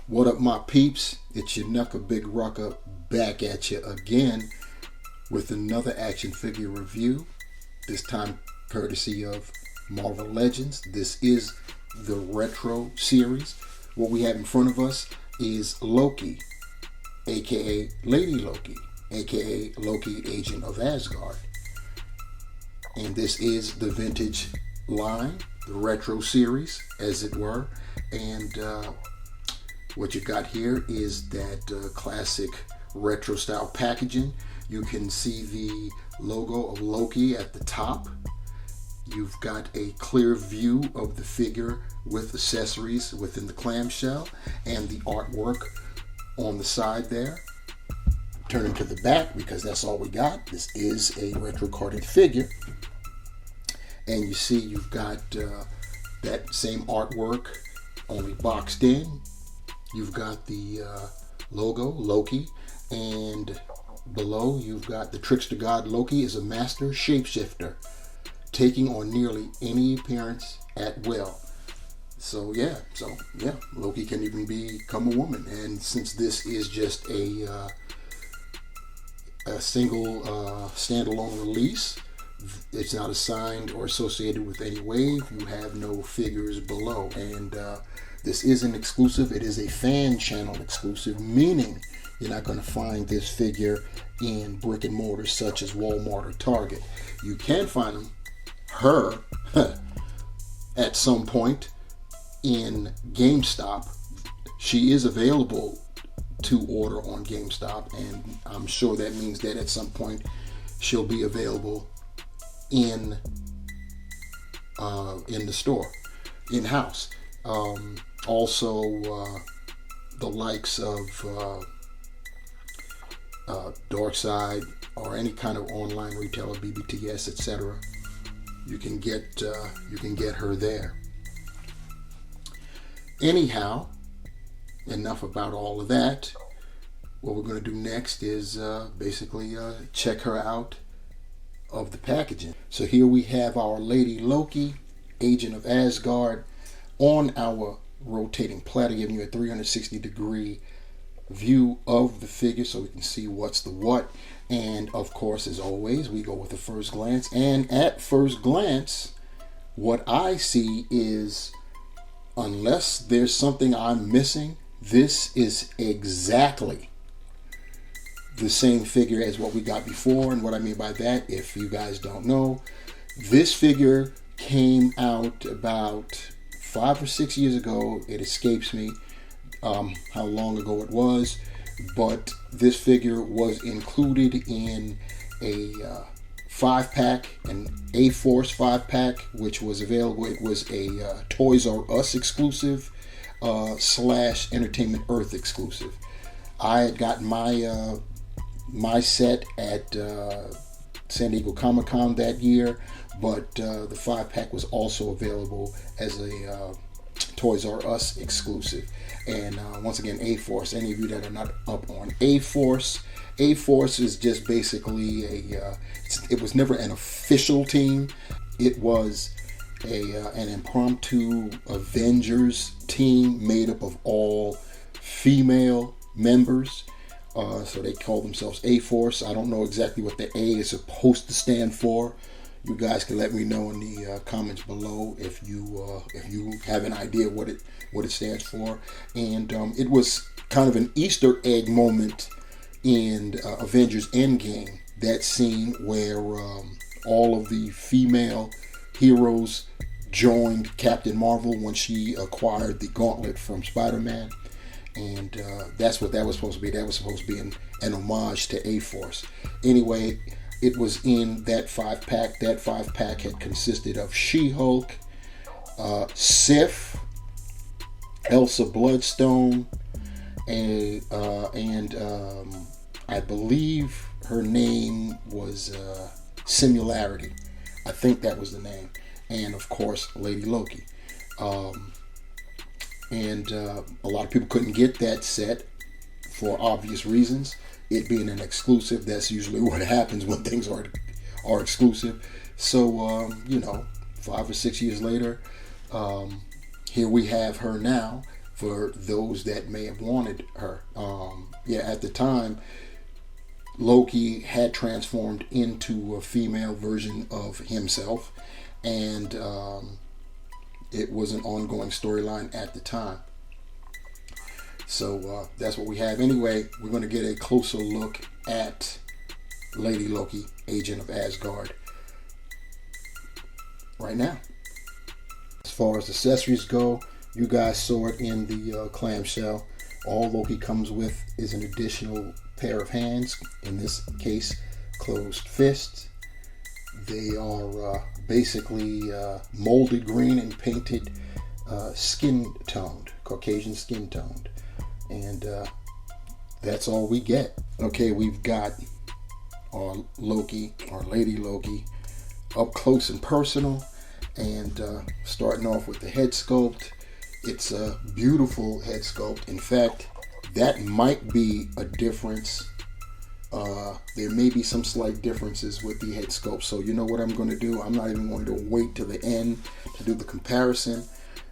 What up, my peeps? It's your Knuckle Big Rucker back at you again with another action figure review, this time courtesy of Marvel Legends. This is the Retro series. What we have in front of us is Loki, aka Lady Loki, aka Loki, Agent of Asgard. And this is the vintage line, the Retro series, as it were. And what you got here is that classic retro style packaging. You can see the logo of Loki at the top. You've got a clear view of the figure with accessories within the clamshell and the artwork on the side there. Turning to the back, because that's all we got. This is a retro carded figure. And you see you've got that same artwork, only boxed in. You've got the logo, Loki, and below you've got the trickster god Loki is a master shapeshifter, taking on nearly any appearance at will. So yeah, Loki can even become a woman. And since this is just a single standalone release, it's not assigned or associated with any wave. You have no figures below, and this is an exclusive. It is a fan channel exclusive, meaning you're not going to find this figure in brick and mortar such as Walmart or Target. You can find her at some point in GameStop. She is available to order on GameStop, and I'm sure that means that at some point she'll be available in the store, in-house. Also, the likes of Darkside or any kind of online retailer, BBTS, etc. You can get her there. Anyhow, enough about all of that. What we're going to do next is basically check her out of the packaging. So here we have our Lady Loki, Agent of Asgard, on our rotating platter, giving you a 360-degree view of the figure so we can see what's the what. And of course, as always, we go with the first glance. And at first glance, what I see is, unless there's something I'm missing, this is exactly the same figure as what we got before. And what I mean by that, if you guys don't know, this figure came out about 5 or 6 years ago. It escapes me how long ago it was, but this figure was included in a 5-pack, an A-Force 5-pack, which was available. It was a Toys R Us exclusive / Entertainment Earth exclusive. I had gotten my set at San Diego Comic-Con that year, but the 5-pack was also available as a Toys R Us exclusive. And once again, A-Force, any of you that are not up on A-Force is just basically it was never an official team. It was an impromptu Avengers team made up of all female members. So they call themselves A-Force. I don't know exactly what the A is supposed to stand for. You guys can let me know in the comments below if you have an idea what it stands for. And it was kind of an Easter egg moment in Avengers Endgame. That scene where all of the female heroes joined Captain Marvel when she acquired the gauntlet from Spider-Man. And that's what that was supposed to be. That was supposed to be an homage to A-Force. Anyway, it was in that 5-pack. That 5-pack had consisted of She-Hulk, Sif, Elsa Bloodstone, and I believe her name was Singularity. I think that was the name. And of course, Lady Loki. And a lot of people couldn't get that set for obvious reasons. It being an exclusive, that's usually what happens when things are exclusive. So, 5 or 6 years later, here we have her now, for those that may have wanted her. Yeah, at the time, Loki had transformed into a female version of himself, and it was an ongoing storyline at the time. So that's what we have. Anyway, we're going to get a closer look at Lady Loki, Agent of Asgard, right now. As far as accessories go, you guys saw it in the clamshell. All Loki comes with is an additional pair of hands, in this case closed fists. They are basically molded green and painted skin toned, Caucasian skin toned. And that's all we get. Okay, we've got our Loki, our Lady Loki, up close and personal. And starting off with the head sculpt. It's a beautiful head sculpt. In fact, that might be a difference. There may be some slight differences with the head sculpt. So you know what I'm going to do? I'm not even going to wait till the end to do the comparison,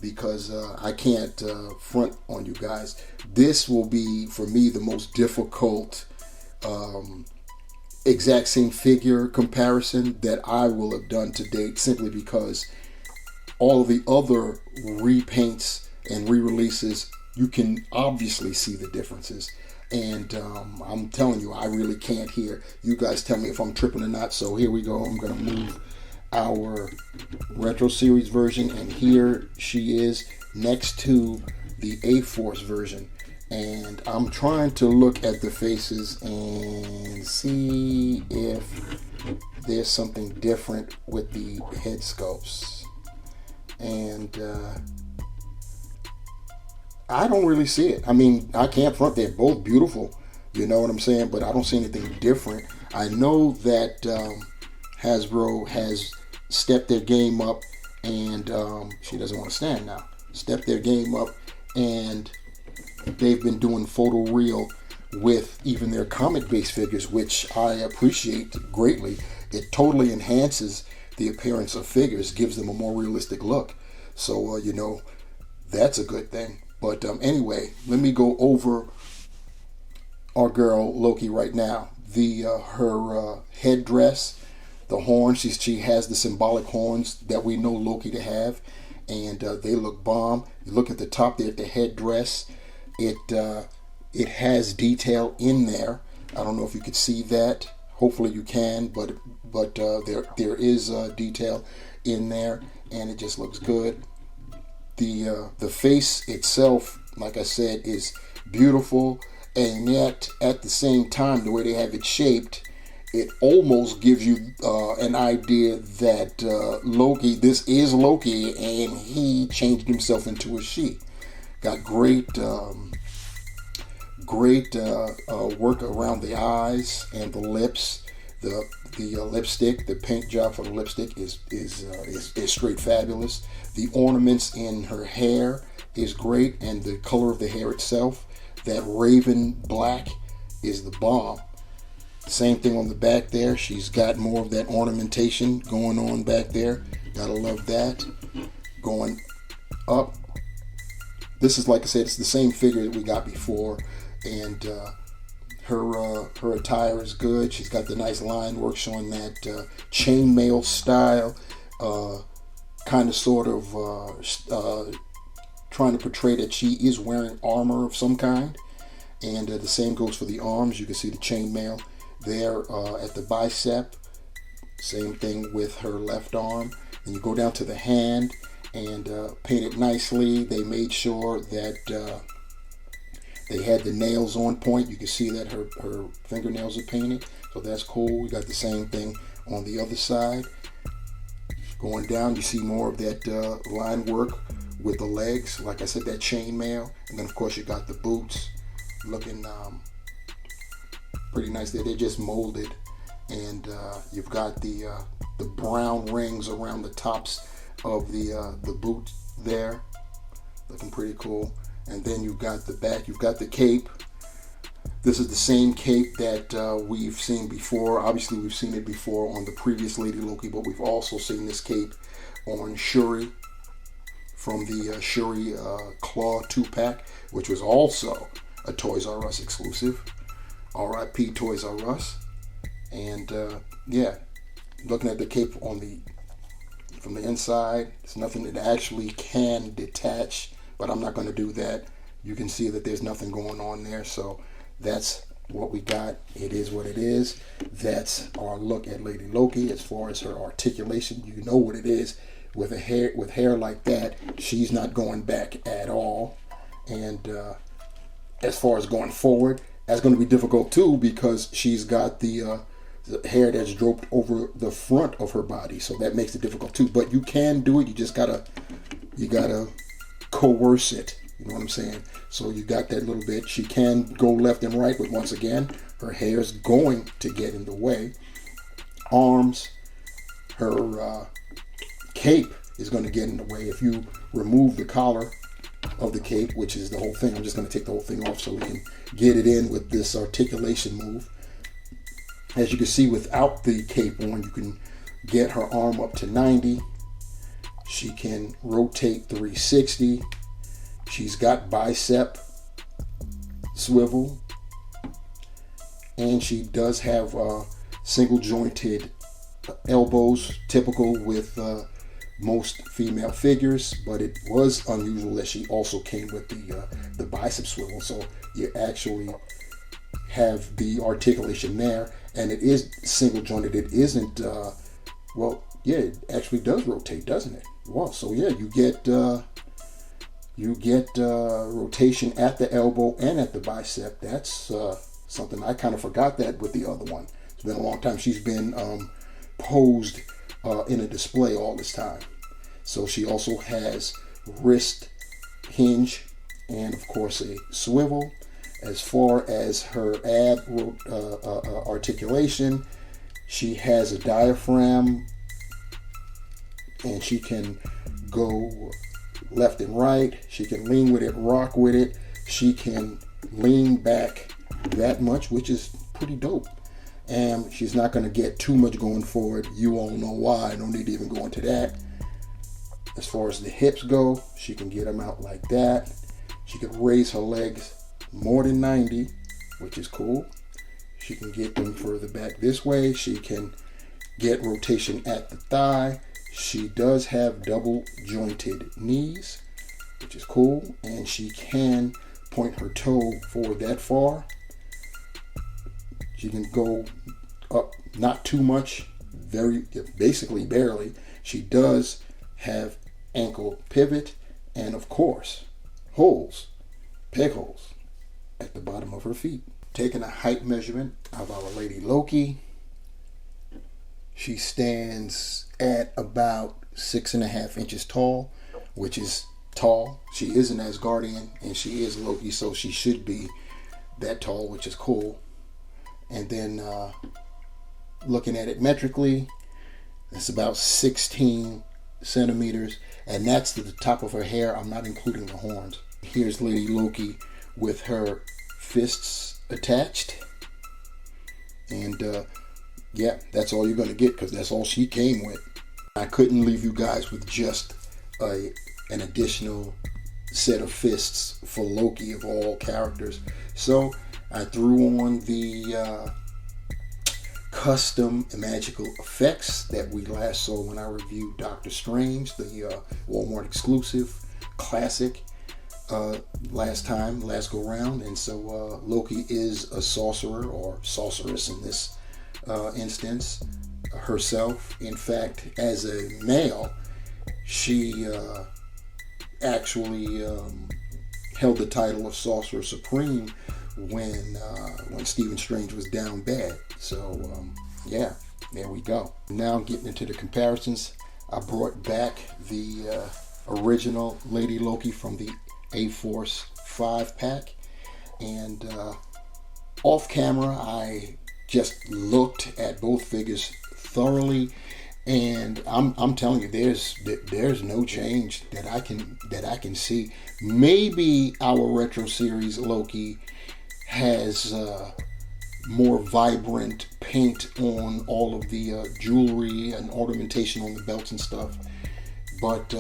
because I can't front on you guys. This will be, for me, the most difficult exact same figure comparison that I will have done to date, simply because all of the other repaints and re-releases, you can obviously see the differences. And I'm telling you, I really can't hear. You guys tell me if I'm tripping or not. So here we go. I'm going to move our Retro Series version, and here she is next to the A-Force version. And I'm trying to look at the faces and see if there's something different with the head sculpts. And I don't really see it. I mean, I can't front. They're both beautiful, you know what I'm saying? But I don't see anything different. I know that Hasbro has stepped their game up, and she doesn't want to stand now. Stepped their game up, and they've been doing photoreal with even their comic-based figures, which I appreciate greatly. It totally enhances the appearance of figures, gives them a more realistic look. So, you know, that's a good thing. But anyway, let me go over our girl Loki right now. Her headdress, the horns, she has the symbolic horns that we know Loki to have, and they look bomb. You look at the top there at the headdress. It has detail in there. I don't know if you could see that. Hopefully you can, but there is detail in there, and it just looks good. The face itself, like I said, is beautiful, and yet at the same time, the way they have it shaped, it almost gives you an idea that Loki, this is Loki, and he changed himself into a she. Got great work around the eyes and the lips. The lipstick, the paint job for the lipstick is straight fabulous. The ornaments in her hair is great, and the color of the hair itself, that raven black, is the bomb. Same thing on the back there. She's got more of that ornamentation going on back there. Gotta love that. Going up, this is, like I said, it's the same figure that we got before, and her attire is good. She's got the nice line work showing that chainmail style, kind of sort of trying to portray that she is wearing armor of some kind. And the same goes for the arms. You can see the chainmail there at the bicep. Same thing with her left arm. And you go down to the hand and paint it nicely. They made sure that they had the nails on point. You can see that her fingernails are painted, so that's cool. We got the same thing on the other side. Going down, you see more of that line work with the legs. Like I said, that chainmail, and then of course you got the boots, looking pretty nice there. They're just molded, and you've got the brown rings around the tops of the boot there, looking pretty cool. And then you've got the back, you've got the cape. This is the same cape that we've seen before. Obviously, we've seen it before on the previous Lady Loki, but we've also seen this cape on Shuri from the Shuri Claw 2-pack, which was also a Toys R Us exclusive. R.I.P. Toys R Us. And yeah, looking at the cape from the inside, it's nothing that actually can detach, but I'm not going to do that. You can see that there's nothing going on there, so that's what we got. It is what it is. That's our look at Lady Loki. As far as her articulation, you know what it is. With hair like that, she's not going back at all. And as far as going forward, that's going to be difficult too, because she's got the hair that's draped over the front of her body, so that makes it difficult too. But you can do it. You just gotta coerce it. You know what I'm saying? So you got that little bit. She can go left and right, but once again, her hair's going to get in the way. Arms, her cape is going to get in the way. If you remove the collar of the cape, which is the whole thing, I'm just going to take the whole thing off so we can get it in with this articulation move. As you can see, without the cape on, you can get her arm up to 90. She can rotate 360. She's got bicep swivel, and she does have single jointed elbows, typical with most female figures, but it was unusual that she also came with the bicep swivel. So you actually have the articulation there, and it is single jointed. It isn't well, yeah, it actually does rotate, doesn't it? Wow. So yeah, you get rotation at the elbow and at the bicep. That's something I kind of forgot that with the other one. It's been a long time. She's been posed in a display all this time. So she also has wrist hinge and of course a swivel. As far as her ab articulation, she has a diaphragm, and she can go left and right. She can lean with it, rock with it. She can lean back that much, which is pretty dope. And she's not going to get too much going forward. You all know why. I don't need to even go into that. As far as the hips go, she can get them out like that. She can raise her legs more than 90, which is cool. She can get them further back this way. She can get rotation at the thigh. She does have double jointed knees, which is cool, and she can point her toe forward that far. She can go up not too much, basically barely. She does have ankle pivot, and of course peg holes at the bottom of her feet. Taking a height measurement of our Lady Loki, she stands at about 6.5 inches tall, which is tall. She is an Asgardian and she is Loki, so she should be that tall, which is cool. And then looking at it metrically, it's about 16 centimeters, and that's to the top of her hair. I'm not including the horns. Here's Lady Loki with her fists attached, and yeah, that's all you're going to get, because that's all she came with. I couldn't leave you guys with just an additional set of fists for Loki of all characters, so I threw on the custom magical effects that we last saw when I reviewed Doctor Strange, the Walmart exclusive classic last go round. And so Loki is a sorcerer, or sorceress in this instance, herself. In fact, as a male, she actually held the title of Sorcerer Supreme when Stephen Strange was down bad. So yeah, there we go. Now getting into the comparisons, I brought back the original Lady Loki from the A-Force 5-pack, and off camera I just looked at both figures thoroughly, and I'm telling you, there's no change that I can see. Maybe our retro series Loki has more vibrant paint on all of the jewelry and ornamentation on the belts and stuff, but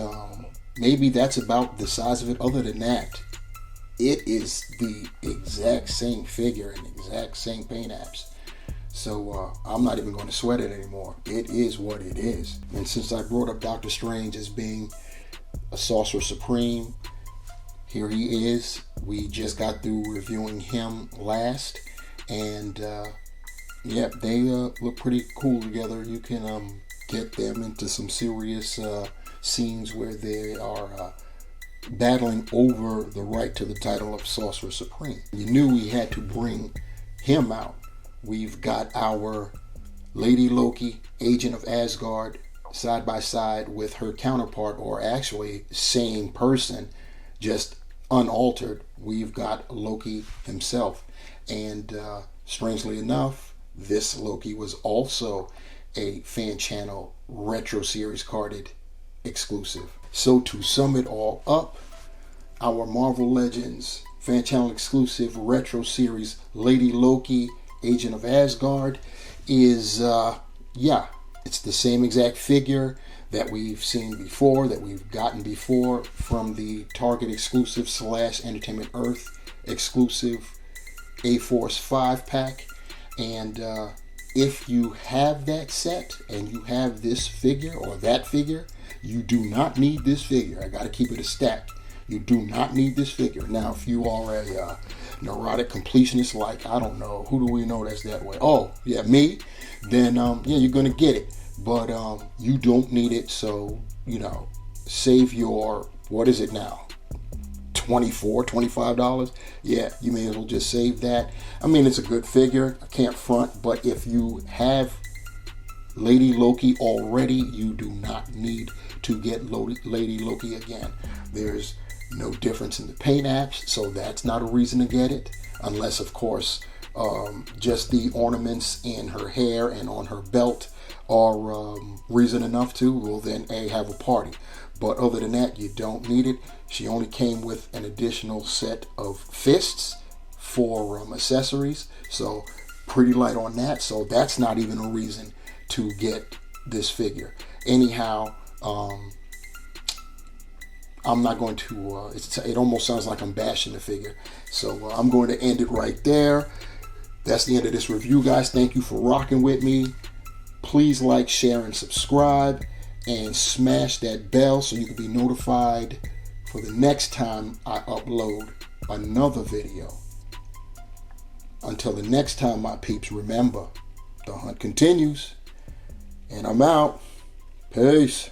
maybe that's about the size of it. Other than that, it is the exact same figure and exact same paint apps. So I'm not even going to sweat it anymore. It is what it is. And since I brought up Doctor Strange as being a Sorcerer Supreme, here he is. We just got through reviewing him last. And yeah, they look pretty cool together. You can get them into some serious scenes where they are battling over the right to the title of Sorcerer Supreme. You knew we had to bring him out. We've got our Lady Loki, Agent of Asgard, side by side with her counterpart, or actually same person, just unaltered. We've got Loki himself. And strangely enough, this Loki was also a fan channel retro series carded exclusive. So to sum it all up, our Marvel Legends fan channel exclusive retro series Lady Loki, Agent of Asgard is, it's the same exact figure that we've seen before, that we've gotten before from the Target exclusive / Entertainment Earth exclusive A-Force 5-pack. And if you have that set and you have this figure or that figure, you do not need this figure. I got to keep it a stack. You do not need this figure. Now, if you are a neurotic completionist, like, I don't know, who do we know that's that way? Oh, yeah, me. Then, you're going to get it. But you don't need it. So, save your, what is it now? $24, $25? Yeah, you may as well just save that. I mean, it's a good figure. I can't front. But if you have Lady Loki already, you do not need to get Lady Loki again. There's no difference in the paint apps, so that's not a reason to get it, unless of course just the ornaments in her hair and on her belt are reason enough to. Well, then have a party. But other than that, you don't need it. She only came with an additional set of fists for accessories, so pretty light on that. So that's not even a reason to get this figure. Anyhow, I'm not going to, it almost sounds like I'm bashing the figure. So I'm going to end it right there. That's the end of this review, guys. Thank you for rocking with me. Please like, share, and subscribe. And smash that bell so you can be notified for the next time I upload another video. Until the next time, my peeps, remember, the hunt continues. And I'm out. Peace.